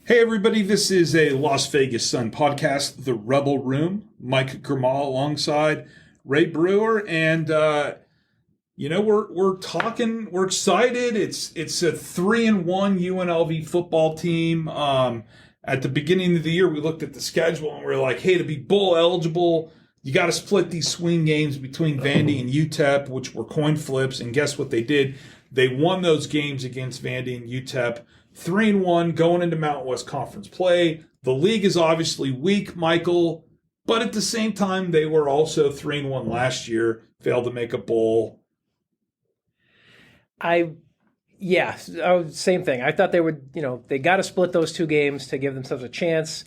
Hey everybody, this is a Las Vegas Sun podcast, The Rebel Room. Mike Grimala alongside Ray Brewer, and we're talking. We're excited. It's a 3-1 UNLV football team. At the beginning of the year, we looked at the schedule and we are like, hey, to be bowl eligible, you got to split these swing games between Vandy and UTEP, which were coin flips. And guess what they did? They won those games against Vandy and UTEP. 3-1 going into Mountain West Conference play. The league is obviously weak, Michael, but at the same time, they were also 3-1 last year, failed to make a bowl. Same thing. I thought they would, they got to split those two games to give themselves a chance.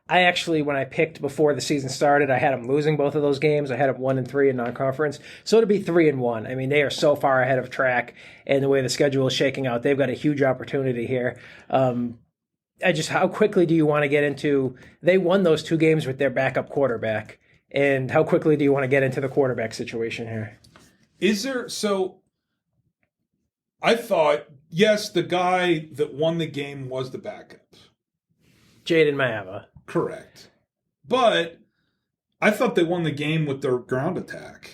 I actually, when I picked before the season started, I had them losing both of those games. I had them 1-3 in non-conference. So to be 3-1, I mean, they are so far ahead of track, and the way the schedule is shaking out, they've got a huge opportunity here. How quickly do you want to get into? They won those two games with their backup quarterback, and how quickly do you want to get into the quarterback situation here? I thought, yes, the guy that won the game was the backup. Jaden Maeva. Correct. But I thought they won the game with their ground attack.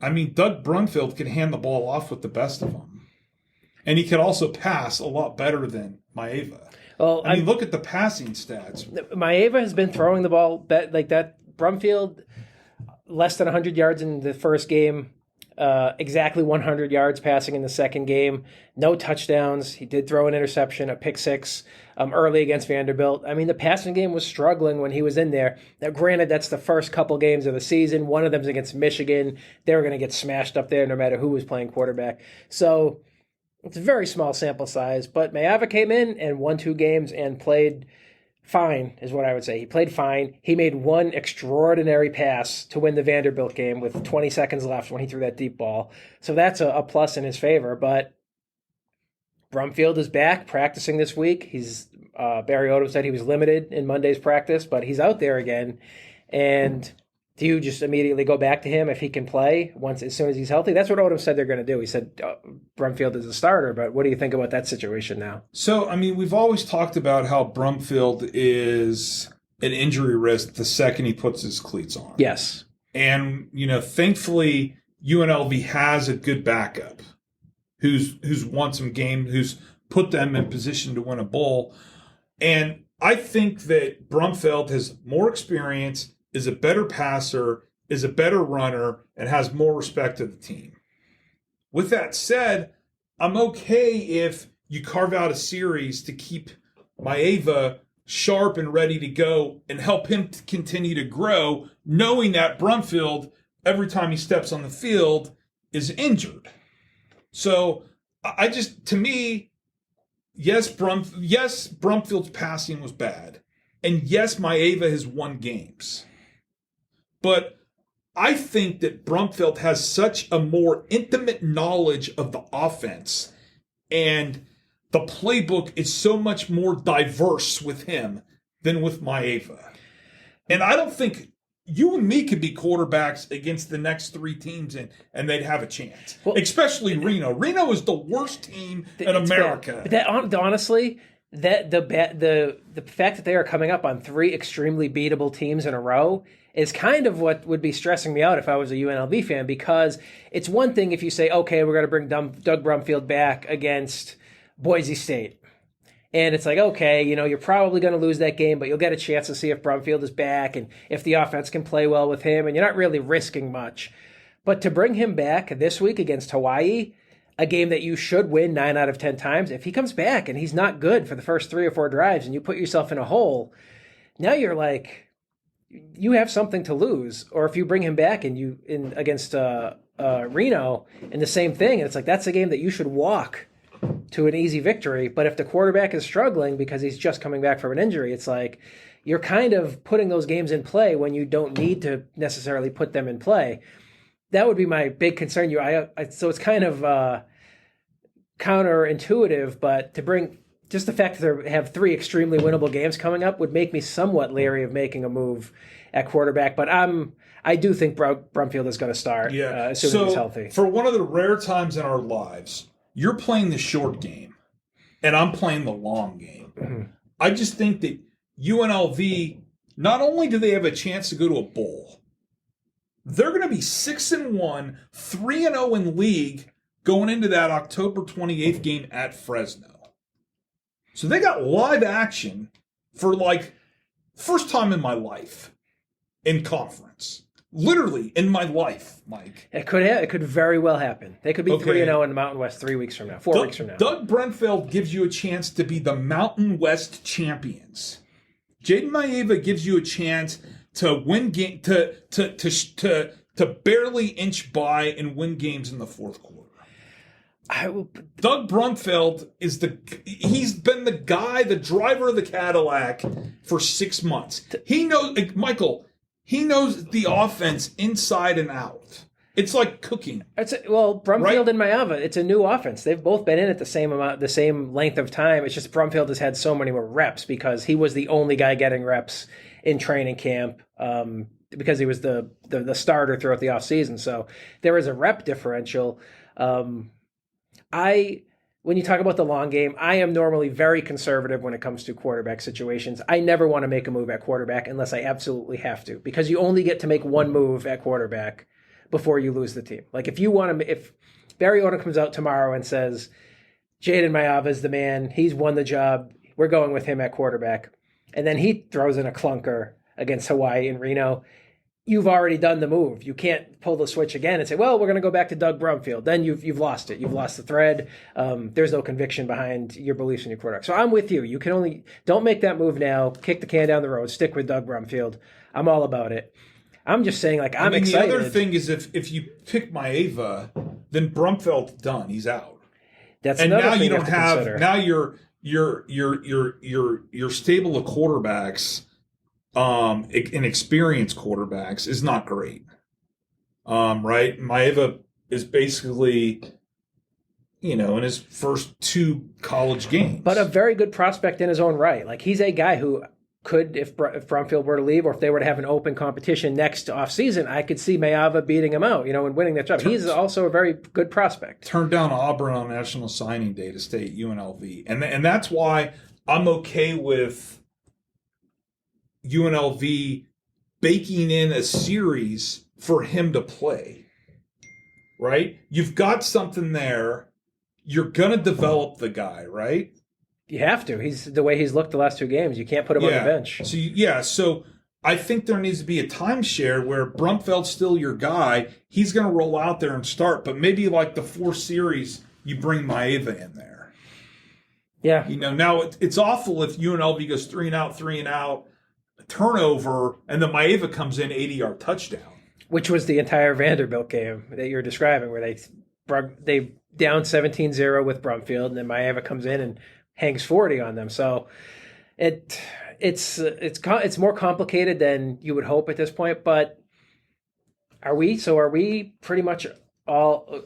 I mean, Doug Brumfield can hand the ball off with the best of them. And he could also pass a lot better than Maeva. Well, look at the passing stats. Maeva has been throwing the ball like that. Brumfield, less than 100 yards in the first game. Exactly 100 yards passing in the second game. No touchdowns. He did throw an interception, a pick six early against Vanderbilt. I mean, the passing game was struggling when he was in there. Now, granted, that's the first couple games of the season. One of them's against Michigan. They were going to get smashed up there no matter who was playing quarterback. So it's a very small sample size. But Maeva came in and won two games and played fine, is what I would say. He played fine. He made one extraordinary pass to win the Vanderbilt game with 20 seconds left when he threw that deep ball. So that's a plus in his favor. But Brumfield is back practicing this week. He's Barry Odom said he was limited in Monday's practice, but he's out there again. And do you just immediately go back to him if he can play as soon as he's healthy? That's what Odom said they're going to do. He said Brumfield is a starter, but what do you think about that situation now? So, we've always talked about how Brumfield is an injury risk the second he puts his cleats on. Yes. And, thankfully, UNLV has a good backup who's won some games, who's put them in position to win a bowl. And I think that Brumfield has more experience, is a better passer, is a better runner, and has more respect of the team. With that said, I'm okay if you carve out a series to keep Maeva sharp and ready to go and help him to continue to grow, knowing that Brumfield, every time he steps on the field, is injured. So Brumfield's passing was bad. And yes, Maeva has won games. But I think that Brumfield has such a more intimate knowledge of the offense, and the playbook is so much more diverse with him than with Maeva. And I don't think you and me could be quarterbacks against the next three teams, and they'd have a chance. Well, especially Reno. Reno is the worst team in America. But honestly, the fact that they are coming up on three extremely beatable teams in a row is kind of what would be stressing me out if I was a UNLV fan, because it's one thing if you say, okay, we're going to bring Doug Brumfield back against Boise State. And it's like, okay, you're probably going to lose that game, but you'll get a chance to see if Brumfield is back and if the offense can play well with him, and you're not really risking much. But to bring him back this week against Hawaii, a game that you should win 9 out of 10 times, if he comes back and he's not good for the first 3 or 4 drives and you put yourself in a hole, now you're like, you have something to lose. Or if you bring him back and against Reno in the same thing, and it's like, that's a game that you should walk to an easy victory. But if the quarterback is struggling because he's just coming back from an injury, it's like you're kind of putting those games in play when you don't need to necessarily put them in play. That would be my big concern. So it's kind of counterintuitive, but to bring just the fact that they have 3 extremely winnable games coming up would make me somewhat leery of making a move at quarterback. But I do think Brumfield is going to start as soon as he's healthy. For one of the rare times in our lives, you're playing the short game, and I'm playing the long game. Mm-hmm. I just think that UNLV, not only do they have a chance to go to a bowl, they're going to be 6-1, 3-0 in league going into that October 28th game at Fresno. So they got live action for like first time in my life in conference. Literally in my life, Mike. It could very well happen. They could be 3-0 in the Mountain West 3 weeks from now, 4 weeks from now. Doug Brentfeld gives you a chance to be the Mountain West champions. Jaden Maeva gives you a chance to win game to barely inch by and win games in the fourth quarter. Doug Brunfeld he's been the guy, the driver of the Cadillac for 6 months. He knows, Michael, he knows the offense inside and out. It's like cooking. Brumfield right? and Maeva, it's a new offense. They've both been in it the same length of time. It's just Brumfield has had so many more reps because he was the only guy getting reps in training camp because he was the starter throughout the offseason. So there is a rep differential. When you talk about the long game, I am normally very conservative when it comes to quarterback situations. I never want to make a move at quarterback unless I absolutely have to, because you only get to make one move at quarterback before you lose the team. Like if Barry Odom comes out tomorrow and says, Jaden Maeva is the man, he's won the job, we're going with him at quarterback, and then he throws in a clunker against Hawaii and Reno, you've already done the move. You can't pull the switch again and say, well, we're going to go back to Doug Brumfield. Then you've lost it. You've lost the thread. There's no conviction behind your beliefs in your quarterback. So I'm with you. You can don't make that move now. Kick the can down the road. Stick with Doug Brumfield. I'm all about it. I'm just saying, I'm excited. The other thing is if you pick Maeva, then Brumfeld's done. He's out. That's and another now thing you don't have consider. Now your stable of quarterbacks, inexperienced quarterbacks is not great. Right? Maeva is basically, in his first 2 college games. But a very good prospect in his own right. Like he's a guy who could, if Brumfield were to leave, or if they were to have an open competition next offseason, I could see Maeva beating him out, and winning that job. He's also a very good prospect. Turned down Auburn on National Signing Day to stay at UNLV. And that's why I'm okay with UNLV baking in a series for him to play. Right? You've got something there. You're going to develop the guy, right? You have to. He's the way he's looked the last 2 games. You can't put him on the bench. So I think there needs to be a timeshare where Brumfeld's still your guy. He's going to roll out there and start, but maybe like the 4th series, you bring Maeva in there. Yeah. Now it's awful if UNLV goes 3-and-out, turnover, and then Maeva comes in 80-yard touchdown. Which was the entire Vanderbilt game that you're describing, where they down 17-0 with Brumfield, and then Maeva comes in and hangs 40 on them. So it's more complicated than you would hope at this point. But are we pretty much all?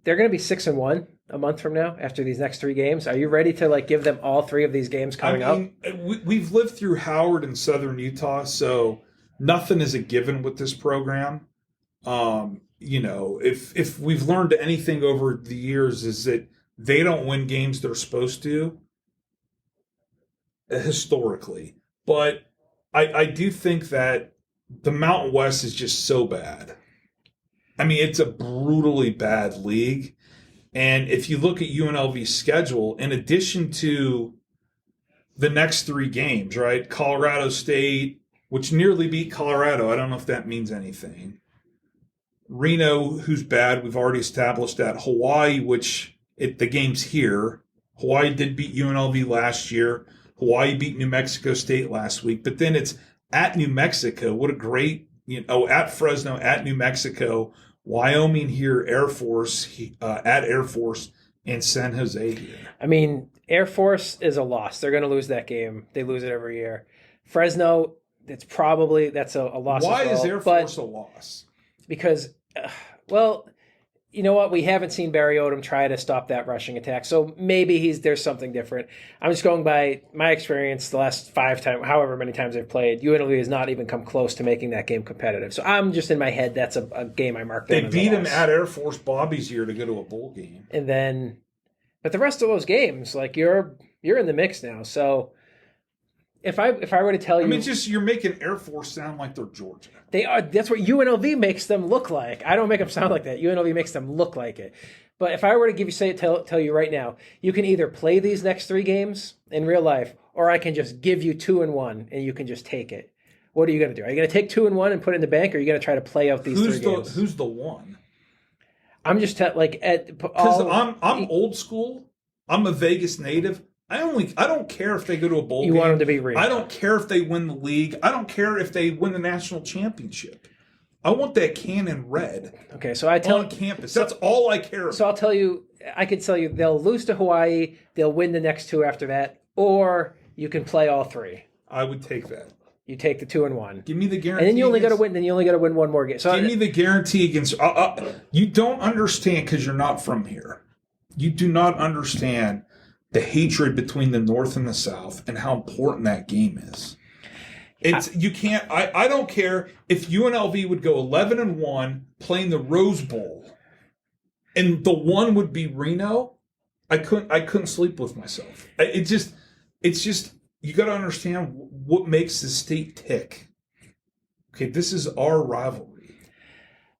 They're going to be 6-1 a month from now after these next 3 games. Are you ready to give them all 3 of these games coming up? We've lived through Howard and Southern Utah, so nothing is a given with this program. If we've learned anything over the years is that they don't win games they're supposed to, historically. But I do think that the Mountain West is just so bad. I mean, it's a brutally bad league. And if you look at UNLV's schedule, in addition to the next 3 games, right? Colorado State, which nearly beat Colorado. I don't know if that means anything. Reno, who's bad. We've already established that. Hawaii, which the game's here. Hawaii did beat UNLV last year. Hawaii beat New Mexico State last week. But then it's at New Mexico. What a great, at Fresno, at New Mexico, Wyoming here, Air Force, at Air Force, and San Jose here. I mean, Air Force is a loss. They're going to lose that game. They lose it every year. Fresno, that's a loss. Why as well, is Air Force a loss? Because, you know what? We haven't seen Barry Odom try to stop that rushing attack. So maybe there's something different. I'm just going by my experience the last 5 times, however many times I've played. UNLV has not even come close to making that game competitive. So I'm just in my head, that's a game I marked down. They beat him at Air Force Bobby's year to go to a bowl game. And then, but the rest of those games, you're in the mix now. So if I were to tell you, I mean, just you're making Air Force sound like they're Georgia. they are. That's what UNLV makes them look like. I don't make them sound like that. UNLV makes them look like it. But if I were to tell you right now, you can either play these next 3 games in real life, or I can just give you 2-1 and you can just take it. What are you going to do? Are you going to take 2-1 and put it in the bank, or are you going to try to play out these 3 games? Who's the one? I'm just because I'm old school. I'm a Vegas native. I don't care if they go to a bowl game. You want them to be real. I don't care if they win the league. I don't care if they win the national championship. I want that cannon red. Okay, so on campus. That's all I care about. So I'll tell you, I could tell you they'll lose to Hawaii, they'll win the next 2 after that, or you can play all 3. I would take that. You take the 2-1. Give me the guarantee. And then you only got to win. Then you only got to win 1 more game. So give me the guarantee against. You don't understand because you're not from here. You do not understand the hatred between the North and the South and how important that game is. You can't. I don't care if UNLV would go 11-1 playing the Rose Bowl, and the one would be Reno. I couldn't sleep with myself. It's just. You got to understand what makes the state tick. Okay, this is our rivalry.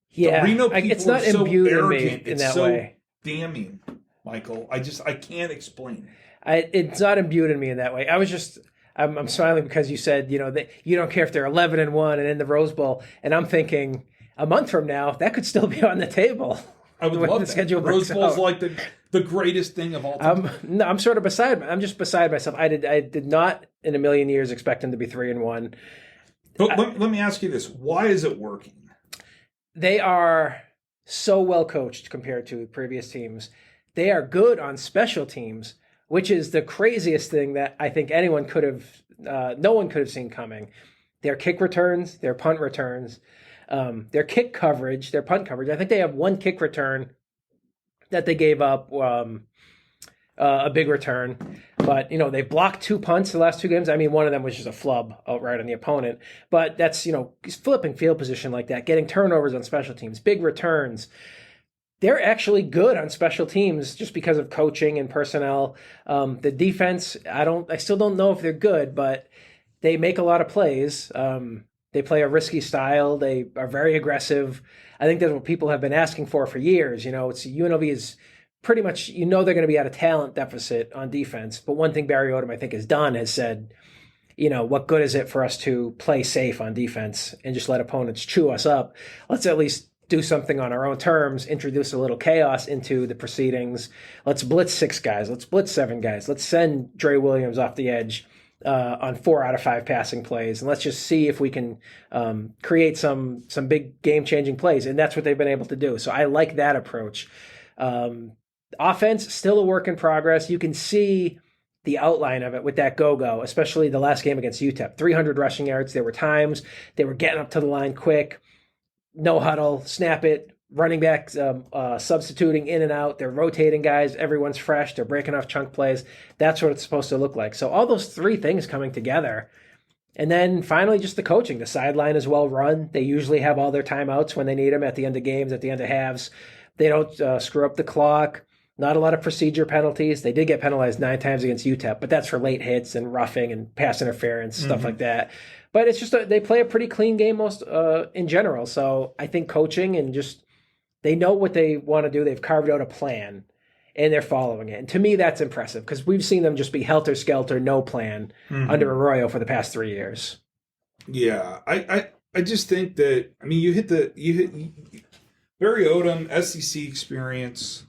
Yeah, the Reno people it's not are so imbued arrogant. in me in it's that so way. Damning, Michael. I can't explain It's not imbued in me in that way. I'm smiling because you said, that you don't care if they're 11-1 and in the Rose Bowl, and I'm thinking a month from now that could still be on the table. I would love that. Rose Bowl's like the greatest thing of all time. I'm sort of I'm just beside myself. I did not in a million years expect them to be 3-1. But let me ask you this: why is it working? They are so well coached compared to previous teams. They are good on special teams, which is the craziest thing that I think no one could have seen coming. Their kick returns, their punt returns, their kick coverage, their punt coverage. I think they have 1 kick return that they gave up, a big return. But, they blocked 2 punts the last 2 games. I mean, one of them was just a flub outright on the opponent. But that's, flipping field position like that, getting turnovers on special teams, big returns. They're actually good on special teams just because of coaching and personnel. The defense, I still don't know if they're good, but they make a lot of plays. They play a risky style. They are very aggressive. I think that's what people have been asking for years. It's UNLV is pretty much, they're going to be at a talent deficit on defense. But one thing Barry Odom, I think, has said, what good is it for us to play safe on defense and just let opponents chew us up? Let's at least do something on our own terms, introduce a little chaos into the proceedings. Let's blitz 6 guys. Let's blitz 7 guys. Let's send Dre Williams off the edge on 4 out of 5 passing plays. And let's just see if we can create some big game-changing plays. And that's what they've been able to do. So I like that approach. Offense, still a work in progress. You can see the outline of it with that go-go, especially the last game against UTEP. 300 rushing yards. There were times they were getting up to the line quick. No huddle, snap it, running backs substituting in and out. They're rotating guys. Everyone's fresh. They're breaking off chunk plays. That's what it's supposed to look like. So all those 3 things coming together. And then finally, just the coaching. The sideline is well run. They usually have all their timeouts when they need them at the end of games, at the end of halves. They don't screw up the clock. Not a lot of procedure penalties. They did get penalized 9 times against UTEP, but that's for late hits and roughing and pass interference, stuff like that. But it's just they play a pretty clean game most in general. So I think coaching and just they know what they want to do. They've carved out a plan and they're following it. And to me, that's impressive because we've seen them just be helter-skelter, no plan under Arroyo for the past 3 years. Yeah, I just think that you hit Barry Odom, SEC experience.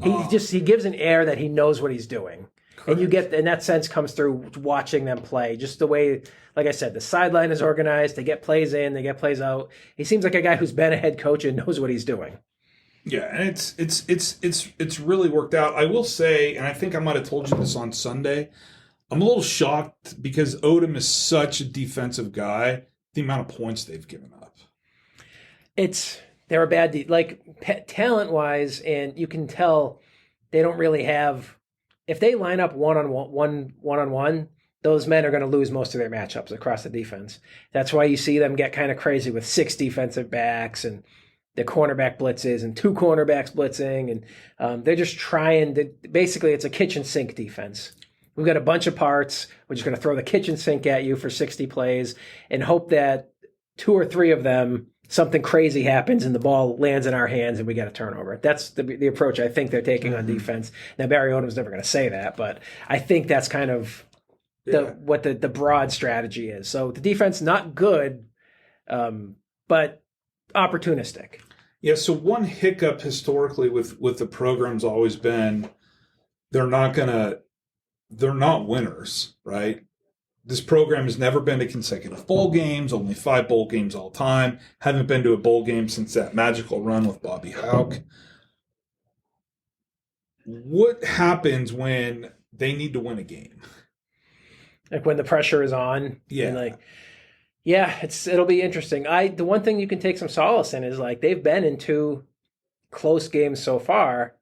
He gives an air that he knows what he's doing. Correct. And you get, in that sense, comes through watching them play. Just the way, like I said, the sideline is organized. They get plays in, they get plays out. He seems like a guy who's been a head coach and knows what he's doing. Yeah, and it's really worked out. I will say, and I think I might have told you this on Sunday, I'm a little shocked because Odom is such a defensive guy. The amount of points they've given up. They're a bad talent-wise, and you can tell they don't really have. If they line up one-on-one, those men are going to lose most of their matchups across the defense. That's why you see them get kind of crazy with 6 defensive backs and the cornerback blitzes and 2 cornerbacks blitzing, and they're just trying to. Basically, it's a kitchen sink defense We've got a bunch of parts. We're just going to throw the kitchen sink at you for 60 plays and hope that 2 or 3 of them, something crazy happens and the ball lands in our hands and we get a turnover. That's the approach I think they're taking on defense. Now, Barry Odom's never going to say that, but I think that's kind of what the broad strategy is. So the defense, not good, but opportunistic. Yeah, so one hiccup historically with the program's always been they're not winners, right? This program has never been to consecutive bowl games, only 5 bowl games all time. Haven't been to a bowl game since that magical run with Bobby Houck. What happens when they need to win a game? Like when the pressure is on. Yeah. And it'll be interesting. The one thing you can take some solace in is like they've been in 2 close games so far.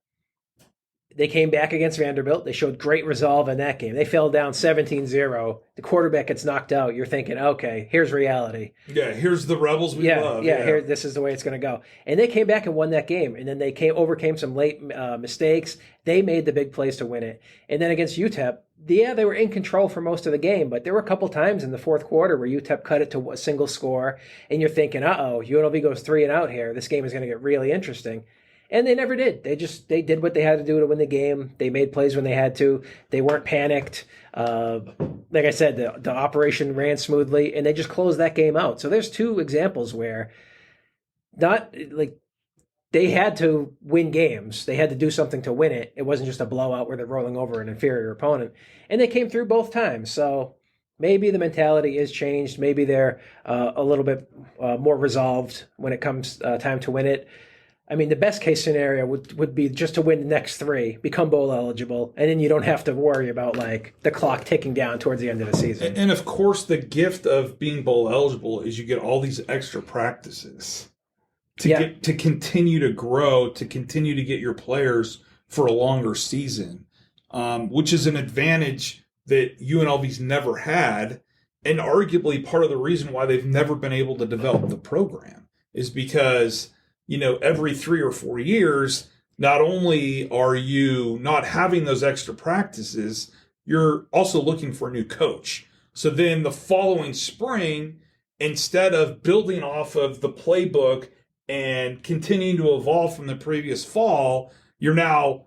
They came back against Vanderbilt. They showed great resolve in that game. They fell down 17-0. The quarterback gets knocked out. You're thinking, okay, here's reality. Yeah, here's the Rebels we love. Yeah, here, this is the way it's going to go. And they came back and won that game. And then they overcame some late mistakes. They made the big plays to win it. And then against UTEP, they were in control for most of the game, but there were a couple times in the fourth quarter where UTEP cut it to a single score, and you're thinking, UNLV goes 3 and out here. This game is going to get really interesting. And they never did. They did what they had to do to win the game. They made plays when they had to. They weren't panicked. Like I said, the operation ran smoothly, and they just closed that game out. So there's 2 examples where they had to win games. They had to do something to win it. It wasn't just a blowout where they're rolling over an inferior opponent. And they came through both times. So maybe the mentality is changed. Maybe they're a little bit more resolved when it comes time to win it. I mean, the best case scenario would be just to win the next 3, become bowl eligible, and then you don't have to worry about like the clock ticking down towards the end of the season. And of course, the gift of being bowl eligible is you get all these extra practices to continue to grow, to continue to get your players for a longer season, which is an advantage that UNLV's never had, and arguably part of the reason why they've never been able to develop the program is because every 3 or 4 years, not only are you not having those extra practices, you're also looking for a new coach. So then the following spring, instead of building off of the playbook and continuing to evolve from the previous fall, you're now,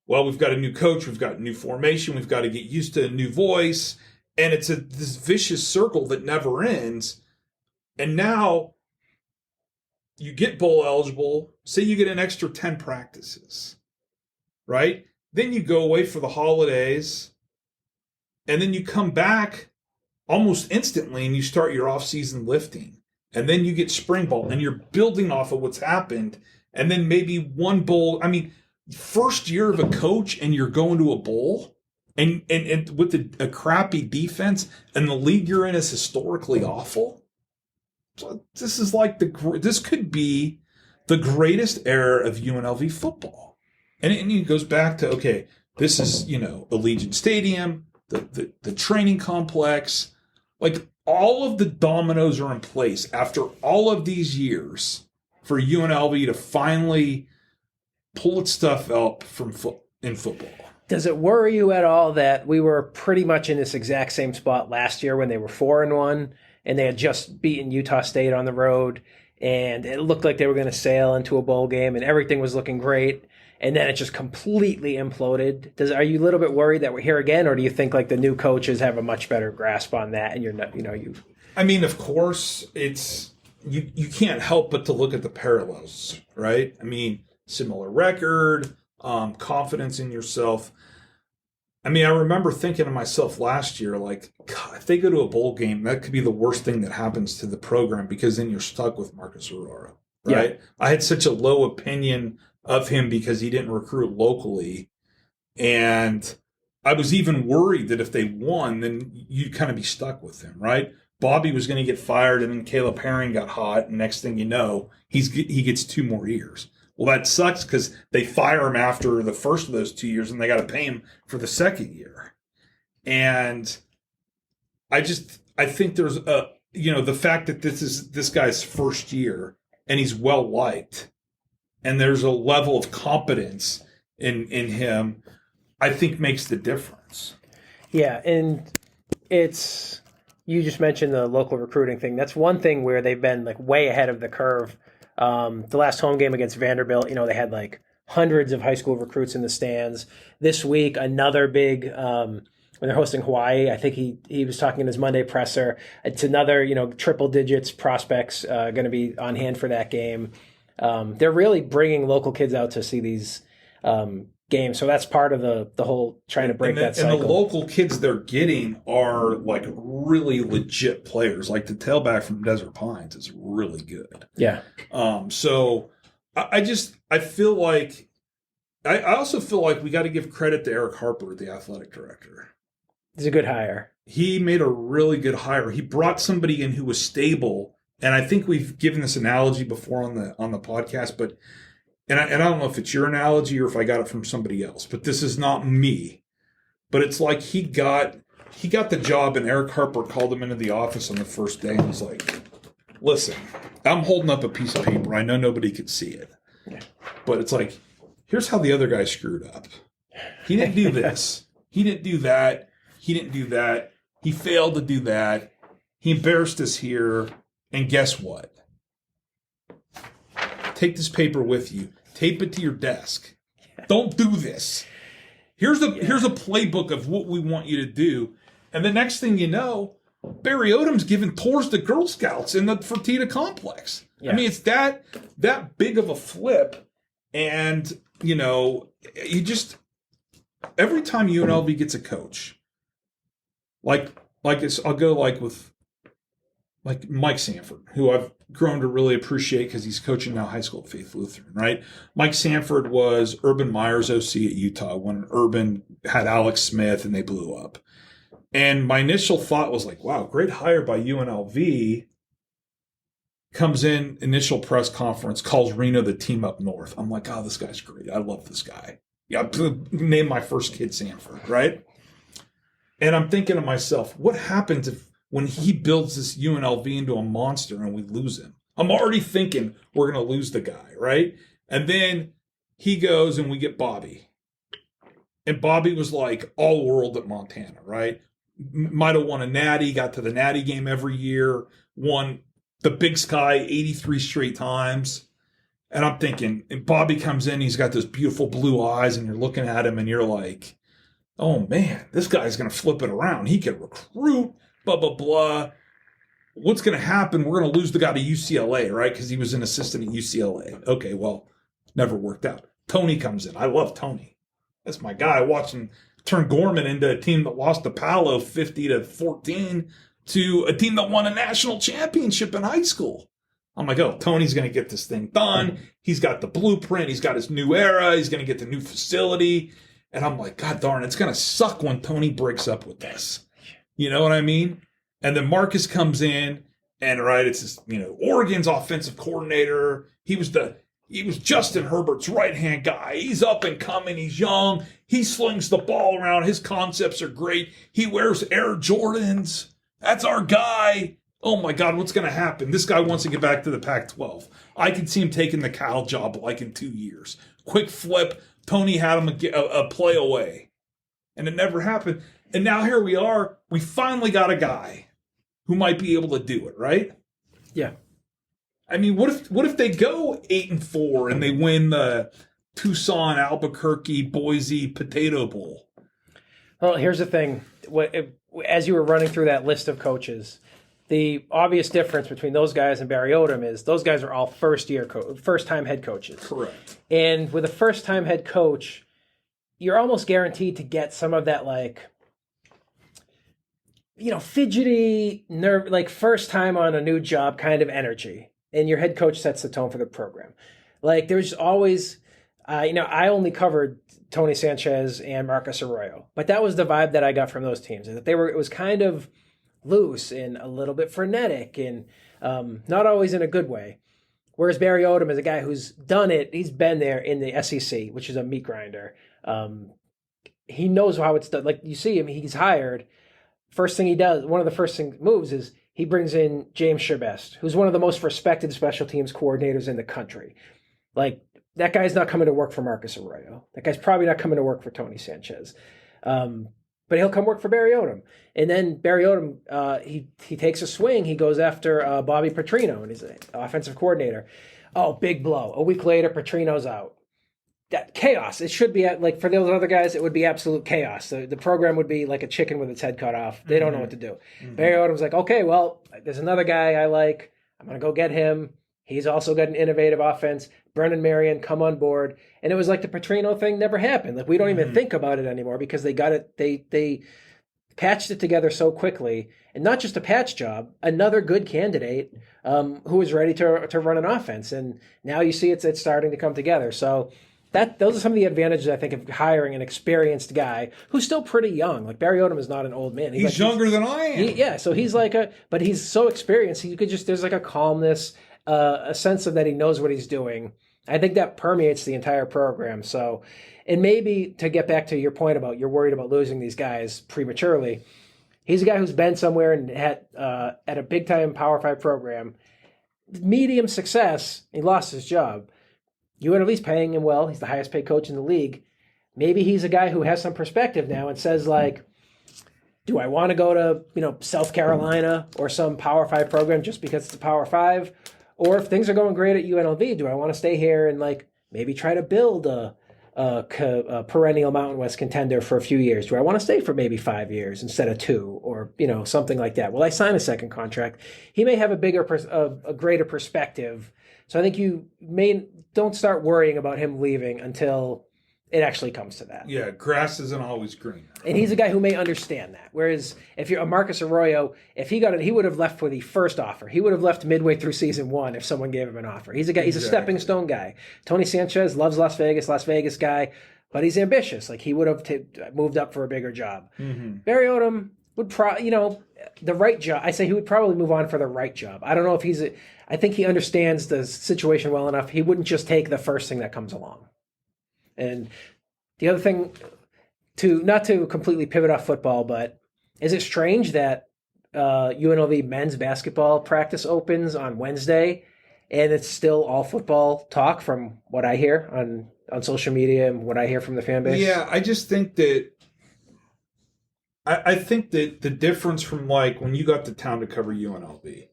we've got a new coach, we've got a new formation, we've got to get used to a new voice. And it's this vicious circle that never ends. And now you get bowl eligible, say you get an extra 10 practices, right? Then you go away for the holidays, and then you come back almost instantly and you start your off-season lifting. And then you get spring ball, and you're building off of what's happened. And then maybe one bowl. I mean, first year of a coach and you're going to a bowl, and with a crappy defense, and the league you're in is historically awful. This is this could be the greatest era of UNLV football. And it goes back to, okay, this is, Allegiant Stadium, the training complex, like all of the dominoes are in place after all of these years for UNLV to finally pull its stuff up in football. Does it worry you at all that we were pretty much in this exact same spot last year when they were 4-1? And they had just beaten Utah State on the road, and it looked like they were going to sail into a bowl game, and everything was looking great, and then it just completely imploded. Are you a little bit worried that we're here again, or do you think like the new coaches have a much better grasp on that, and you're not, I mean, of course, it's you can't help but to look at the parallels, right? I mean, similar record, confidence in yourself. I mean, I remember thinking to myself last year, like, God, if they go to a bowl game, that could be the worst thing that happens to the program because then you're stuck with Marcus Aurora, right? Yeah. I had such a low opinion of him because he didn't recruit locally. And I was even worried that if they won, then you'd kind of be stuck with him, right? Bobby was going to get fired, and then Caleb Herring got hot, and next thing you know, he gets 2 more years. Well, that sucks because they fire him after the first of those 2 years, and they got to pay him for the second year. And I think there's the fact that this is this guy's first year and he's well liked, and there's a level of competence in him, I think makes the difference. Yeah, and it's you just mentioned the local recruiting thing. That's one thing where they've been like way ahead of the curve. The last home game against Vanderbilt, they had like hundreds of high school recruits in the stands. This week, another big when they're hosting Hawaii. I think he was talking in his Monday presser. It's another triple digits prospects going to be on hand for that game. They're really bringing local kids out to see these games. So that's part of the whole trying to break that cycle. And the local kids they're getting are like really legit players. Like the tailback from Desert Pines is really good. Yeah. So I feel like I also feel like we got to give credit to Eric Harper, the athletic director. He's a good hire. He made a really good hire. He brought somebody in who was stable, and I think we've given this analogy before on the podcast, but and I don't know if it's your analogy or if I got it from somebody else, but this is not me. But it's like he got the job, and Eric Harper called him into the office on the first day and was like, "Listen, I'm holding up a piece of paper. I know nobody could see it, but it's like, here's how the other guy screwed up. He didn't do this. He didn't do that. He didn't do that. He failed to do that. He embarrassed us here. And guess what? Take this paper with you. Tape it to your desk. Don't do this. Here's a playbook of what we want you to do." And the next thing you know, Barry Odom's giving tours to Girl Scouts in the Fertitta complex. Yeah. I mean, it's that big of a flip. And, you just every time UNLV gets a coach, I'll go with Mike Sanford, who I've grown to really appreciate because he's coaching now high school at Faith Lutheran, right? Mike Sanford was Urban Meyer's OC at Utah when Urban had Alex Smith and they blew up. And my initial thought was like, wow, great hire by UNLV. Comes in, initial press conference, calls Reno the team up north. I'm like, oh, this guy's great. I love this guy. Yeah, name my first kid Sanford, right? And I'm thinking to myself, what happens when he builds this UNLV into a monster and we lose him? I'm already thinking we're going to lose the guy, right? And then he goes and we get Bobby. And Bobby was like all world at Montana, right? Might have won a natty, got to the natty game every year, won the Big Sky 83 straight times. And I'm thinking, and Bobby comes in, he's got those beautiful blue eyes, and you're looking at him and you're like, oh man, this guy's going to flip it around. He can recruit, blah, blah, blah. What's going to happen? We're going to lose the guy to UCLA, right? Because he was an assistant at UCLA. Okay, well, never worked out. Tony comes in. I love Tony. That's my guy. I watched him turn Gorman into a team that lost to Palo 50-14 to a team that won a national championship in high school. I'm like, oh, Tony's going to get this thing done. He's got the blueprint. He's got his new era. He's going to get the new facility. And I'm like, God darn, it's going to suck when Tony breaks up with this. You know what I mean? And then Marcus comes in, and right, it's this, Oregon's offensive coordinator. He was Justin Herbert's right-hand guy. He's up and coming. He's young. He slings the ball around. His concepts are great. He wears Air Jordans. That's our guy. Oh my God, what's going to happen? This guy wants to get back to the Pac-12. I can see him taking the Cal job like in 2 years. Quick flip. Tony had him a play away. And it never happened. And now here we are. We finally got a guy who might be able to do it, right? Yeah. I mean, what if they go 8-4 and they win the Tucson, Albuquerque, Boise Potato Bowl? Well, here's the thing. As you were running through that list of coaches, the obvious difference between those guys and Barry Odom is those guys are all first-time head coaches. Correct. And with a first-time head coach, you're almost guaranteed to get some of that, fidgety, first time on a new job kind of energy. And your head coach sets the tone for the program. There's always, I only covered Tony Sanchez and Marcus Arroyo, but that was the vibe that I got from those teams. That it was kind of loose and a little bit frenetic and not always in a good way. Whereas Barry Odom is a guy who's done it. He's been there in the SEC, which is a meat grinder. He knows how it's done. Like you see him, he's hired. First thing he does, one of the first moves is he brings in James Sherbest, who's one of the most respected special teams coordinators in the country. That guy's not coming to work for Marcus Arroyo. That guy's probably not coming to work for Tony Sanchez. but he'll come work for Barry Odom. And then Barry Odom, he takes a swing. He goes after Bobby Petrino, and he's an offensive coordinator. Oh, big blow. A week later, Petrino's out. That chaos. It should be like for those other guys, it would be absolute chaos. The program would be like a chicken with its head cut off. They don't know what to do. Barry Odom's like, okay, well, there's another guy I like. I'm going to go get him. He's also got an innovative offense. Brennan Marion, come on board. And it was like the Petrino thing never happened. Like we don't even think about it anymore because they got it. They patched it together so quickly, and not just a patch job. Another good candidate who was ready to run an offense, and now you see it's starting to come together. So those are some of the advantages I think of hiring an experienced guy who's still pretty young. Like Barry Odom is not an old man. He's younger than I am. So he's but he's so experienced. There's like a calmness, a sense of that he knows what he's doing. I think that permeates the entire program. So, and maybe to get back to your point about you're worried about losing these guys prematurely, he's a guy who's been somewhere and had at a big time Power 5 program, medium success. He lost his job. UNLV's paying him well. He's the highest paid coach in the league. Maybe he's a guy who has some perspective now and says like, do I want to go to, South Carolina or some Power 5 program just because it's a Power 5? Or if things are going great at UNLV, do I want to stay here and like maybe try to build a perennial Mountain West contender for a few years? Do I want to stay for maybe 5 years instead of 2 or, something like that? Will I sign a second contract? He may have a greater perspective. So I think don't start worrying about him leaving until it actually comes to that. Yeah, grass isn't always green. And he's a guy who may understand that. Whereas if you're a Marcus Arroyo, if he got it, he would have left for the first offer. He would have left midway through season 1 if someone gave him an offer. He's a guy. He's a stepping stone guy. Tony Sanchez loves Las Vegas guy, but he's ambitious. Like he would have moved up for a bigger job. Mm-hmm. Barry Odom would the right job. I say he would probably move on for the right job. I don't know if I think he understands the situation well enough. He wouldn't just take the first thing that comes along. And the other thing, not to completely pivot off football, but is it strange that UNLV men's basketball practice opens on Wednesday and it's still all football talk from what I hear on social media and what I hear from the fan base? Yeah, I just think that I think that the difference from like when you got to town to cover UNLV,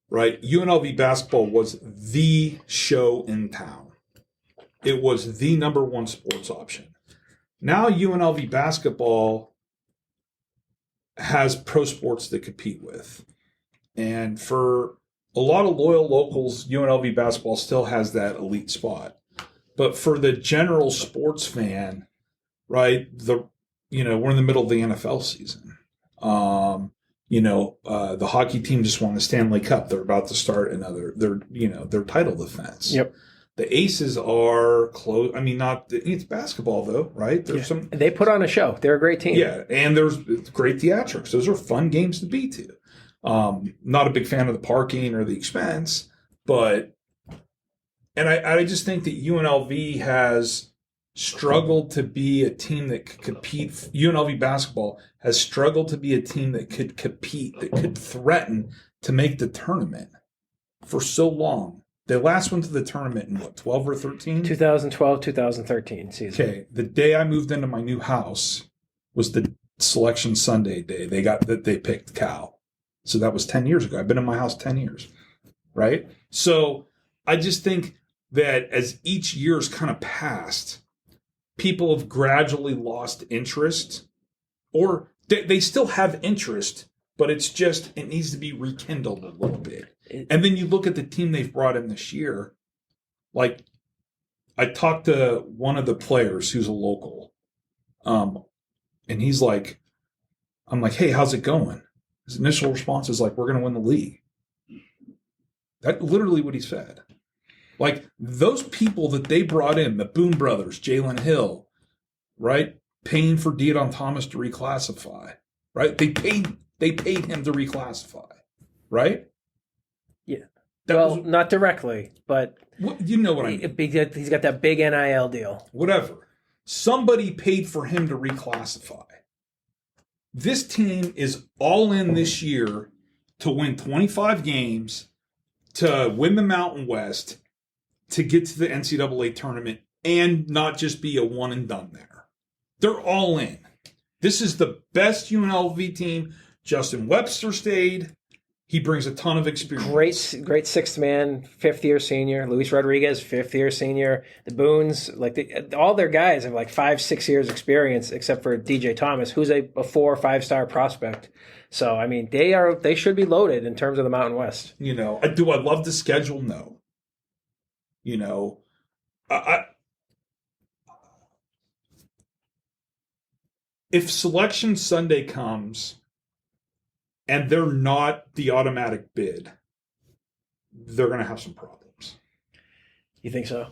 right? UNLV basketball was the show in town. It was the number one sports option. Now UNLV basketball has pro sports to compete with. And for a lot of loyal locals, UNLV basketball still has that elite spot. But for the general sports fan, right, we're in the middle of the NFL season. The hockey team just won the Stanley Cup. They're about to start their title defense. Yep. The Aces are close. I mean, it's basketball though, right? They put on a show. They're a great team. Yeah, and there's great theatrics. Those are fun games to be to. Not a big fan of the parking or the expense, but I just think that UNLV has struggled to be a team that could compete. UNLV basketball has struggled to be a team that could compete, that could threaten to make the tournament for so long. They last went to the tournament in 12 or 13? 2012, 2013 season. Okay. The day I moved into my new house was the selection Sunday day. They picked Cal. So that was 10 years ago. I've been in my house 10 years. Right? So I just think that as each year's kind of passed, people have gradually lost interest, or they still have interest, but it needs to be rekindled a little bit. And then you look at the team they've brought in this year. Like, I talked to one of the players who's a local, and he's like, I'm like, hey, how's it going? His initial response is like, we're going to win the league. That's literally what he said. Like, those people that they brought in, the Boone brothers, Jalen Hill, right? Paying for Deadon Thomas to reclassify, right? They paid him to reclassify, right? Yeah. Not directly, but you know what I mean. He's got that big NIL deal. Whatever. Somebody paid for him to reclassify. This team is all in this year to win 25 games, to win the Mountain West, to get to the NCAA tournament, and not just be a one and done there. They're all in. This is the best UNLV team. Justin Webster stayed. He brings a ton of experience. Great sixth man, fifth-year senior. Luis Rodriguez, fifth-year senior. The Boones, all their guys have 5-6 years experience, except for DJ Thomas, who's a 4 or 5-star prospect. So I mean, they should be loaded in terms of the Mountain West. Do I love the schedule? No. If Selection Sunday comes and they're not the automatic bid, they're going to have some problems. You think so?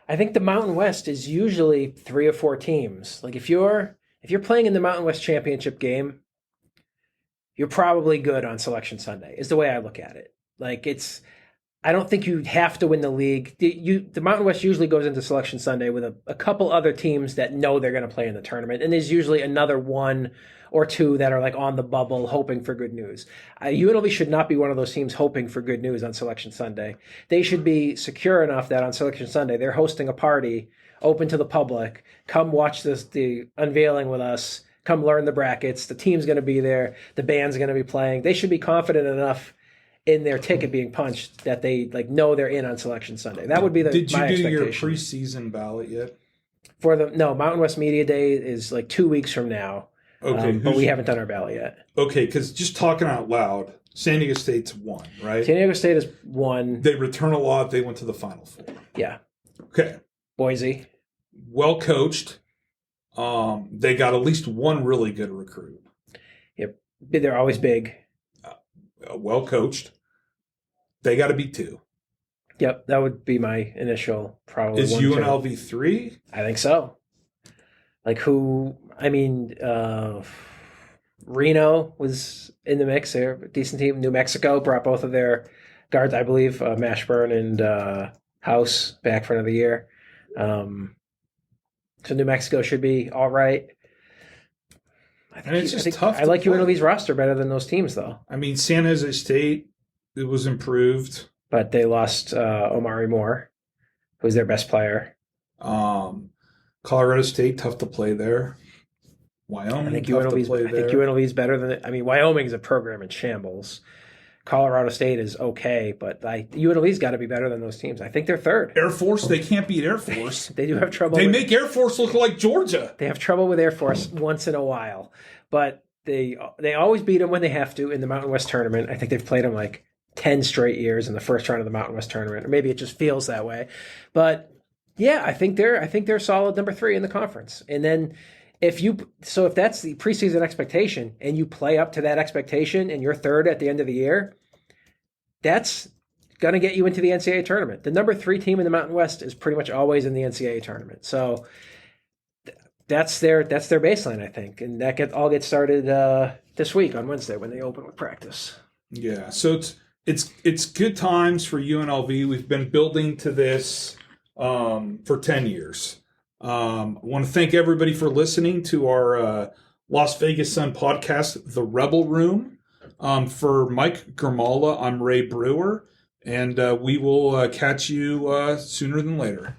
I think the Mountain West is usually 3 or 4 teams. If you're playing in the Mountain West Championship game, you're probably good on Selection Sunday, is the way I look at it. I don't think you have to win the league. The Mountain West usually goes into Selection Sunday with a couple other teams that know they're going to play in the tournament, and there's usually another 1 or 2 that are on the bubble hoping for good news. UNLV should not be one of those teams hoping for good news on Selection Sunday. They should be secure enough that on Selection Sunday they're hosting a party open to the public. Come watch the unveiling with us. Come learn the brackets. The team's going to be there. The band's going to be playing. They should be confident enough in their ticket being punched that they know they're in on Selection Sunday. That would be my expectation. Did you do your preseason ballot yet? No, Mountain West Media Day is 2 weeks from now. Okay, but we haven't done our ballot yet. Okay, because just talking out loud, San Diego State's 1, right? San Diego State is 1. They return a lot. They went to the Final Four. Yeah. Okay. Boise. Well coached. They got at least 1 really good recruit. Yep. They're always big. Well coached. They got to be 2. Yep, that would be my initial probably. Is 1, UNLV 2. 3? I think so. Who? I mean, Reno was in the mix. They're a decent team. New Mexico brought both of their guards, I believe, Mashburn and House back for another year. So New Mexico should be all right. Tough. I like UNLV's roster better than those teams, though. I mean, San Jose State, it was improved. But they lost Omari Moore, who's their best player. Colorado State, tough to play there. Wyoming, tough to play there. I think UNLV's better than it. I mean, Wyoming's a program in shambles. Colorado State is okay, but UNLV's got to be better than those teams. I think they're 3rd. Air Force, they can't beat Air Force. They do have trouble. They make Air Force look like Georgia. They have trouble with Air Force once in a while, but they always beat them when they have to in the Mountain West tournament. I think they've played them 10 straight years in the first round of the Mountain West tournament, or maybe it just feels that way. But yeah, I think they're solid number 3 in the conference. And then if that's the preseason expectation and you play up to that expectation and you're 3rd at the end of the year, that's going to get you into the NCAA tournament. The number 3 team in the Mountain West is pretty much always in the NCAA tournament. So that's their baseline, I think. And that all gets started this week on Wednesday when they open with practice. Yeah. So it's good times for UNLV. We've been building to this for 10 years. I want to thank everybody for listening to our Las Vegas Sun podcast, The Rebel Room. For Mike Grimala, I'm Ray Brewer, and we will catch you sooner than later.